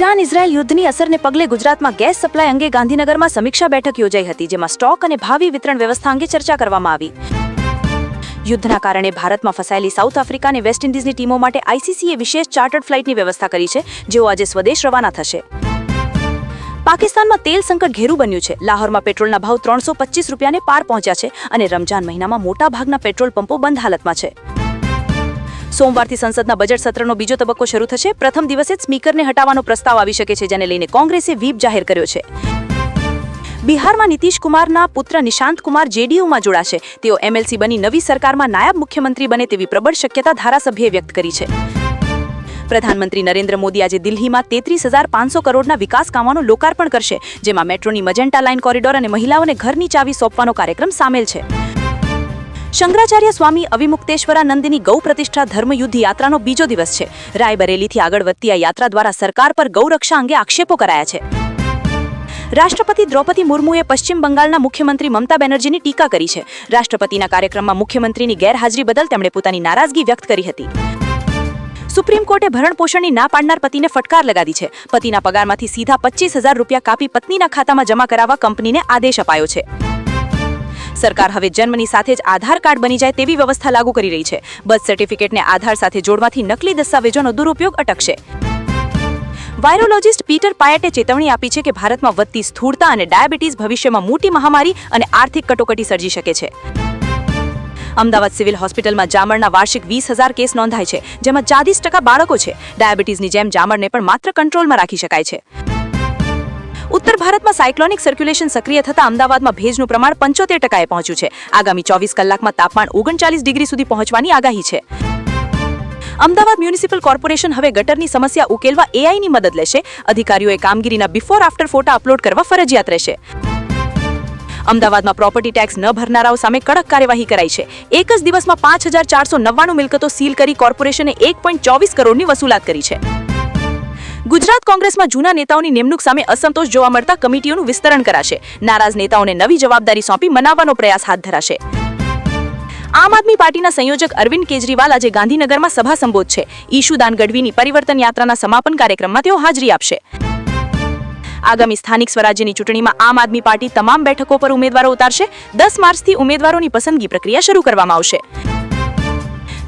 Iran-Israel યુદ્ધની અસરને પગલે ગુજરાતમાં ગેસ સપ્લાય અંગે ગાંધીનગરમાં સમીક્ષા બેઠક યોજાઈ હતી, જેમાં સ્ટોક અને ભાવિ વિતરણ વ્યવસ્થા અંગે ચર્ચા કરવામાં આવી. યુદ્ધના કારણે ભારતમાં ફસાયેલી સાઉથ આફ્રિકા અને વેસ્ટ ઇન્ડિઝની ટીમો માટે આઈસીસીએ વિશેષ ચાર્ટર્ડ ફ્લાઇટની વ્યવસ્થા કરી છે, જેઓ આજે સ્વદેશ રવાના થશે. પાકિસ્તાનમાં તેલ સંકટ ઘેરું બન્યું છે. લાહોરમાં પેટ્રોલના ભાવ 325 રૂપિયાને પાર પહોંચ્યા છે અને રમજાન મહિનામાં મોટાભાગના પેટ્રોલ પંપો બંધ હાલતમાં છે. સોમવારથી સંસદના બજેટ સત્રનો બીજો તબક્કો શરૂ થશે. પ્રથમ દિવસે જ સ્પીકરને હટાવવાનો પ્રસ્તાવ આવી શકે છે, જેને લઈને કોંગ્રેસે વ્હીપ જાહેર કર્યો છે. બિહારમાં નીતિશ કુમારના પુત્ર નિશાંત કુમાર જેડીયુમાં જોડાશે. તેઓ એમએલસી બની નવી સરકારમાં નાયબ મુખ્યમંત્રી બને તેવી પ્રબળ શક્યતા ધારાસભ્યએ વ્યક્ત કરી છે. પ્રધાનમંત્રી નરેન્દ્ર મોદી આજે દિલ્હીમાં 33,500 કરોડના વિકાસ કામોનું લોકાર્પણ કરશે, જેમાં મેટ્રોની મજેન્ટા લાઇન કોરિડોર અને મહિલાઓને ઘરની ચાવી સોંપવાનો કાર્યક્રમ સામેલ છે. શંકરાચાર્ય સ્વામી અવિમુક્તેશ્વરાનંદની ગૌ પ્રતિષ્ઠા ધર્મયુદ્ધ યાત્રાનો બીજો દિવસ છે. રાયબરેલીથી આગળ વધતી આ યાત્રા દ્વારા સરકાર પર ગૌરક્ષા અંગે આક્ષેપો કરાયા છે. રાષ્ટ્રપતિ દ્રૌપદી મુર્મુએ પશ્ચિમ બંગાળના મુખ્યમંત્રી મમતા બેનર્જીની ટીકા કરી છે. રાષ્ટ્રપતિના કાર્યક્રમમાં મુખ્યમંત્રીની ગેરહાજરી બદલ તેમણે પોતાની નારાજગી વ્યક્ત કરી હતી. સુપ્રીમ કોર્ટે ભરણપોષણની ના પાડનાર પતિને ફટકાર લગાડી છે. પતિના પગારમાંથી સીધા 25,000 રૂપિયા કાપી પત્નીના ખાતામાં જમા કરાવવા કંપનીને આદેશ અપાયો છે. સરકાર હવે જન્મની સાથે જ આધાર કાર્ડ બની જાય તેવી વ્યવસ્થા લાગુ કરી રહી છે. બર્થ સર્ટિફિકેટને આધાર સાથે જોડવાથી નકલી દસ્તાવેજોનો દુરુપયોગ અટકશે. વાયરોલોજિસ્ટ પીટર પાયેટે ચેતવણી આપી છે કે ભારતમાં વધતી સ્થૂળતા અને ડાયાબિટીસ ભવિષ્યમાં મોટી મહામારી અને આર્થિક કટોકટી સર્જી શકે છે. અમદાવાદ સિવિલ હોસ્પિટલમાં જામરના વાર્ષિક 20,000 કેસ નોંધાય છે, જેમાં 40% બાળકો છે. ડાયાબિટીસની જેમ જામરને પણ માત્ર કંટ્રોલમાં રાખી શકાય છે. ઉત્તર ભારતમાં સાયક્લોનિક સર્ક્યુલેશન સક્રિય થતા અમદાવાદમાં ભેજનું પ્રમાણ 75% પહોંચ્યું છે. આગામી 24 કલાકમાં તાપમાન 39 ડિગ્રી સુધી પહોંચવાની આગાહી છે. અમદાવાદ મ્યુનિસિપલ કોર્પોરેશન હવે ગટરની સમસ્યા ઉકેલવા એઆઈની મદદ લેશે. અધિકારીઓએ કામગીરીના બિફોર આફ્ટર ફોટા અપલોડ કરવા ફરજિયાત રહેશે. અમદાવાદમાં પ્રોપર્ટી ટેક્સ ન ભરનારાઓ સામે કડક કાર્યવાહી કરાઈ છે. એક જ દિવસમાં 5,499 મિલકતો સીલ કરી કોર્પોરેશને 1.24 કરોડની વસૂલાત કરી છે. ગુજરાત કોંગ્રેસમાં જૂના નેતાઓની નિમણૂક સામે અસંતોષ જોવા મળતા કમિટીઓનું વિસ્તરણ કરાશે. નારાજ નેતાઓને નવી જવાબદારી સોંપી મનાવવાનો પ્રયાસ હાથ ધરાશે. આમ આદમી પાર્ટીના સંયોજક અરવિંદ કેજરીવાલ આજે ગાંધીનગરમાં સભા સંબોધશે. ઈશુદાન ગઢવીની પરિવર્તન યાત્રાના સમાપન કાર્યક્રમમાં તેઓ હાજરી આપશે. આગામી સ્થાનિક સ્વરાજ્યની ચૂંટણીમાં આમ આદમી પાર્ટી તમામ બેઠકો પર ઉમેદવારો ઉતારશે. 10 માર્ચથી ઉમેદવારોની પસંદગી પ્રક્રિયા શરૂ કરવામાં આવશે.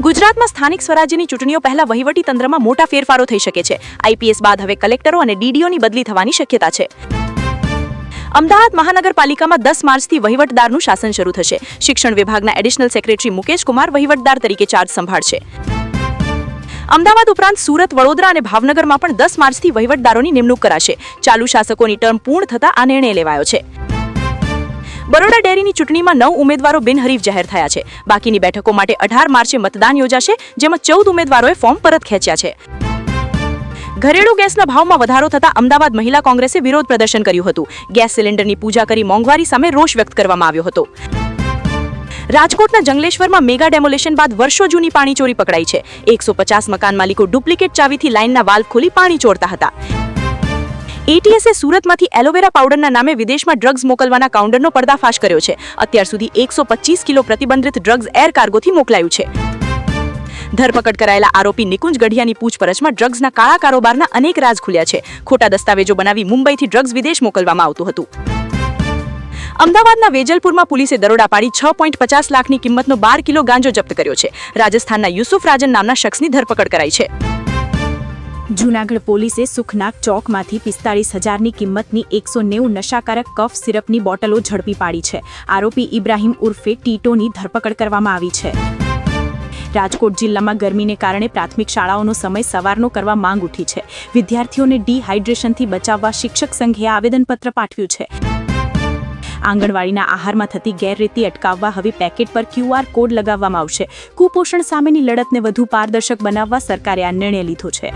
ગુજરાતમાં સ્થાનિક સ્વરાજ્યની ચૂંટણીઓ પહેલા વહીવટી તંત્રમાં મોટા ફેરફારો થઈ શકે છે. આઈપીએસ બાદ હવે કલેક્ટરો અને ડીડીઓની બદલી થવાની શક્યતા છે. અમદાવાદ મહાનગરપાલિકામાં 10 માર્ચથી વહીવટદારનું શાસન શરૂ થશે. શિક્ષણ વિભાગના એડિશનલ સેક્રેટરી મુકેશ કુમાર વહીવટદાર તરીકે ચાર્જ સંભાળશે. અમદાવાદ ઉપરાંત સુરત, વડોદરા અને ભાવનગરમાં પણ 10 માર્ચથી વહીવટદારોની નિમણૂક કરાશે. ચાલુ શાસકોની ટર્મ પૂર્ણ થતા આ નિર્ણય લેવાયો છે. બરોડા ડેરીની ચૂંટણીમાં 9 ઉમેદવારો બિનહરીફ જાહેર થયા છે. બાકીની બેઠકો માટે 18 માર્ચે મતદાન યોજાશે, જેમાં 14 ઉમેદવારોએ ફોર્મ પરત ખેંચ્યા છે. ઘરેલું ગેસના ભાવમાં વધારો થતા અમદાવાદ મહિલા કોંગ્રેસે વિરોધ પ્રદર્શન કર્યું હતું. ગેસ સિલિન્ડરની પૂજા કરી મોંઘવારી સામે રોષ વ્યક્ત કરવામાં આવ્યો હતો. રાજકોટના જંગલેશ્વરમાં મેગા ડેમોલેશન બાદ વર્ષો જૂની પાણી ચોરી પકડાઈ છે. 150 મકાન માલિકો ડુપ્લિકેટ ચાવીથી લાઇનના વાલ્વ ખોલી પાણી ચોરતા હતા. એટીએસે સુરતમાંથી એલોવેરા પાવડરના નામે વિદેશમાં ડ્રગ્સ મોકલવાના કાઉન્ટરનો પર્દાફાશ કર્યો છે. અત્યાર સુધી 125 કિલો પ્રતિબંધિત ડ્રગ્સ એર કાર્ગોથી મોકલાયું છે. ધરપકડ કરાયેલા આરોપી નિકુંજ ગઢિયાની પૂછપરછમાં ડ્રગ્સના કાળા કારોબારના અનેક રાજ ખુલ્યા છે. ખોટા દસ્તાવેજો બનાવી મુંબઈથી ડ્રગ્સ વિદેશ મોકલવામાં આવતું હતું. અમદાવાદના વેજલપુરમાં પોલીસે દરોડા પાડી 6.50 લાખની કિંમતનો 12 કિલો ગાંજો જપ્ત કર્યો છે. રાજસ્થાનના યુસુફ રાજન નામના શખ્સની ધરપકડ કરાઈ છે. જૂનાગઢ પોલીસે સુખનાક ચોકમાંથી 45,000ની કિંમતની 190 નશાકારક કફ સિરપની બોટલો ઝડપી પાડી છે. આરોપી ઇબ્રાહિમ ઉર્ફે ટીટોની ધરપકડ કરવામાં આવી છે. રાજકોટ જિલ્લામાં ગરમીને કારણે પ્રાથમિક શાળાઓનો સમય સવારનો કરવા માંગ ઉઠી છે. વિદ્યાર્થીઓને ડિહાઇડ્રેશનથી બચાવવા શિક્ષક સંઘે આવેદનપત્ર પાઠવ્યું છે. આંગણવાડીના આહારમાં થતી ગેરરીતિ અટકાવવા હવે પેકેટ પર QR કોડ લગાવવામાં આવશે. કુપોષણ સામેની લડતને વધુ પારદર્શક બનાવવા સરકારે આ નિર્ણય લીધો છે.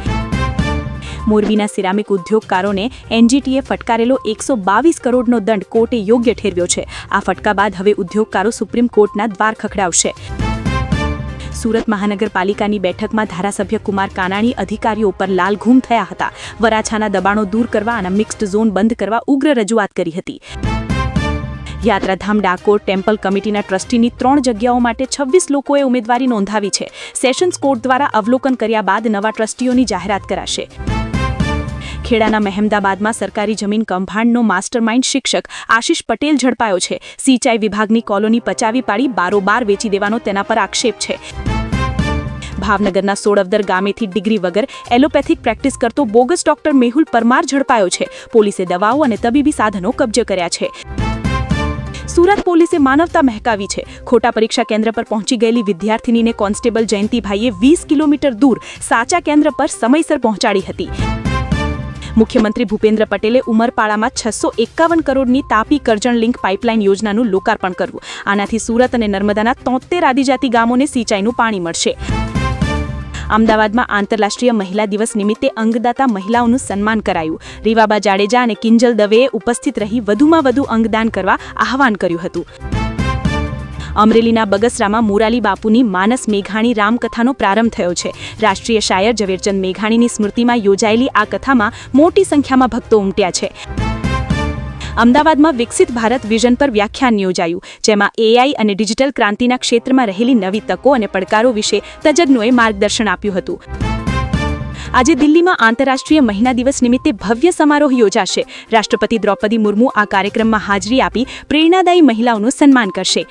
મોરબીના સિરામિક ઉદ્યોગકારોને એનજીટીએ ફટકારેલો 122 કરોડનો દંડ કોર્ટે યોગ્ય ઠેરવ્યો છે. આ ફટકા બાદ હવે ઉદ્યોગકારો સુપ્રીમ કોર્ટના દ્વાર ખખડાવશે. સુરત મહાનગરપાલિકાની બેઠકમાં ધારાસભ્ય કુમાર કાનાણી અધિકારીઓ પર લાલઘૂમ થયા હતા. વરાછાના દબાણો દૂર કરવા અને મિક્સ્ડ ઝોન બંધ કરવા ઉગ્ર રજૂઆત કરી હતી. યાત્રાધામ ડાકોર ટેમ્પલ કમિટીના ટ્રસ્ટીની 3 જગ્યાઓ માટે 26 લોકોએ ઉમેદવારી નોંધાવી છે. સેશન્સ કોર્ટ દ્વારા અવલોકન કર્યા બાદ નવા ટ્રસ્ટીઓની જાહેરાત કરાશે. ખેડાના મહેમદાબાદમાં સરકારી જમીન કૌભાંડનો માસ્ટરમાઇન્ડ શિક્ષક આશિષ પટેલ ઝડપાયો છે. સિંચાઈ વિભાગની કોલોની પચાવી પાડી બારોબાર વેચી દેવાનો તેના પર આક્ષેપ છે. ભાવનગરના સોળવદર ગામેથી ડિગ્રી વગર એલોપેથિક પ્રેક્ટિસ કરતો બોગસ ડોક્ટર મેહુલ પરમાર ઝડપાયો છે. પોલીસે દવાઓ અને તબીબી સાધનો કબજે કર્યા છે. સુરત પોલીસે માનવતા મહેકાવી છે. ખોટા પરીક્ષા કેન્દ્ર પર પહોંચી ગયેલી વિદ્યાર્થિનીને કોન્સ્ટેબલ જયંતિભાઈએ 20 કિલોમીટર દૂર સાચા કેન્દ્ર પર સમયસર પહોંચાડી હતી. મુખ્યમંત્રી ભૂપેન્દ્ર પટેલે ઉમરપાડામાં 651 કરોડની તાપી કરજણ લિંક પાઇપલાઇન યોજનાનું લોકાર્પણ કરવું. આનાથી સુરત અને નર્મદાના 73 આદિજાતિ ગામોને સિંચાઈનું પાણી મળશે. અમદાવાદમાં આંતરરાષ્ટ્રીય મહિલા દિવસ નિમિત્તે અંગદાતા મહિલાઓનું સન્માન કરાયું. રીવાબા જાડેજા અને કિંજલ દવેએ ઉપસ્થિત રહી વધુમાં વધુ અંગદાન કરવા આહવાન કર્યું હતું. અમરેલીના બગસરામાં મોરાલી બાપુની માનસ મેઘાણી રામકથાનો પ્રારંભ થયો છે. રાષ્ટ્રીય શાયર ઝવેરચંદ મેઘાણીની સ્મૃતિમાં યોજાયેલી આ કથામાં મોટી સંખ્યામાં ભક્તો ઉમટ્યા છે. અમદાવાદમાં વિકસિત ભારત વિઝન પર વ્યાખ્યાન યોજાયું, જેમાં એઆઈ અને ડિજિટલ ક્રાંતિના ક્ષેત્રમાં રહેલી નવી તકો અને પડકારો વિશે તજજ્ઞોએ માર્ગદર્શન આપ્યું હતું. આજે દિલ્હીમાં આંતરરાષ્ટ્રીય મહિલા દિવસ નિમિત્તે ભવ્ય સમારોહ યોજાશે. રાષ્ટ્રપતિ દ્રૌપદી મુર્મુ આ કાર્યક્રમમાં હાજરી આપી પ્રેરણાદાયી મહિલાઓનું સન્માન કરશે.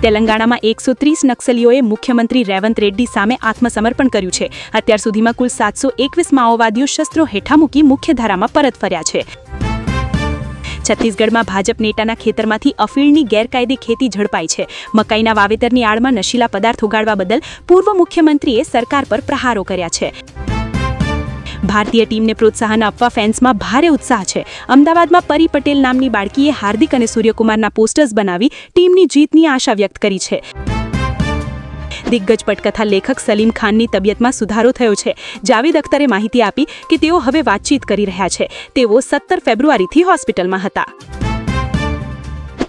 તેલંગાણામાં 130 નક્સલીઓએ મુખ્યમંત્રી રેવંત રેડ્ડી સામે આત્મસમર્પણ કર્યું છે. અત્યાર સુધીમાં કુલ 721 માઓવાદીઓ શસ્ત્રો હેઠા મૂકી મુખ્યધારામાં પરત ફર્યા છે. છત્તીસગઢમાં ભાજપ નેતાના ખેતરમાંથી અફીણની ગેરકાયદે ખેતી ઝડપાઈ છે. મકાઈના વાવેતરની આડમાં નશીલા પદાર્થ ઉગાડવા બદલ પૂર્વ મુખ્યમંત્રીએ સરકાર પર પ્રહારો કર્યા છે. ભારતીય ટીમને પ્રોત્સાહન આપવા ફેન્સમાં ભારે ઉત્સાહ છે. અમદાવાદમાં પરી પટેલ નામની બાળકીએ હાર્દિક અને સૂર્યકુમારના પોસ્ટર્સ બનાવી ટીમની જીતની આશા વ્યક્ત કરી છે. દિગ્ગજ પટકથા લેખક સલીમ ખાનની તબિયતમાં સુધારો થયો છે. જાવેદ અખ્તરે માહિતી આપી કે તેઓ હવે વાતચીત કરી રહ્યા છે. તેઓ 17 ફેબ્રુઆરીથી હોસ્પિટલમાં હતા.